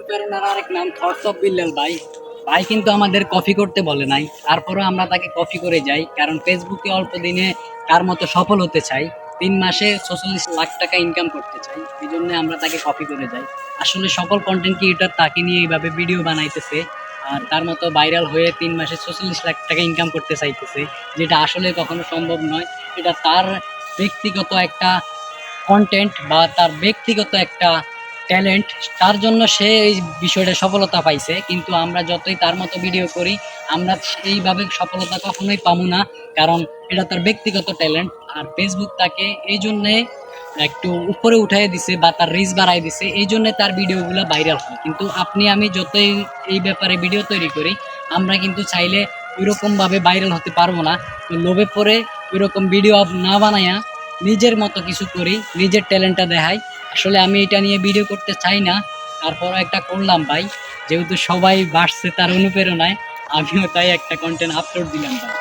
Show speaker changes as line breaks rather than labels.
অনুপ্রেরণার আরেক নাম থটস অফ বিল্লাল ভাই। ভাই কিন্তু আমাদের কপি করতে বলে নাই, তারপরেও আমরা তাকে কপি করে যাই, কারণ ফেসবুকে অল্প দিনে তার মতো সফল হতে চাই। 3 মাসে 46 লাখ টাকা ইনকাম করতে চাই, এই জন্য আমরা তাকে কপি করে যাই। আসলে সকল কন্টেন্ট ক্রিয়েটর তাকে নিয়ে এইভাবে ভিডিও বানাইতেছে, আর তার মতো ভাইরাল হয়ে 3 মাসে 46 লাখ টাকা ইনকাম করতে চাইতেছে, যেটা আসলে কখনো সম্ভব নয়। এটা তার ব্যক্তিগত একটা কন্টেন্ট বা তার ব্যক্তিগত একটা ট্যালেন্ট, তার জন্য সে এই বিষয়টা সফলতা পাইছে। কিন্তু আমরা যতই তার মতো ভিডিও করি, আমরা এইভাবে সফলতা কখনোই পাবো না, কারণ এটা তার ব্যক্তিগত ট্যালেন্ট। আর ফেসবুক তাকে এই জন্যে একটু উপরে উঠাই দিছে বা তার রিচ বাড়াই দিছে, এই জন্য তার ভিডিওগুলো ভাইরাল হয়। কিন্তু আপনি আমি যতই এই ব্যাপারে ভিডিও তৈরি করি, আমরা কিন্তু চাইলে ওইরকম ভাবে ভাইরাল হতে পারবো না। তো লোভে পড়ে ওইরকম ভিডিও না বানায়া নিজের মতো কিছু করি, নিজের ট্যালেন্টটা দেখাই। আসলে আমি এটা নিয়ে ভিডিও করতে চাই না, তারপরও একটা করলাম ভাই, যেহেতু সবাই বাসছে তার অনুপ্রেরণায়, আমিও তাই একটা কন্টেন্ট আপলোড দিলাম ভাই।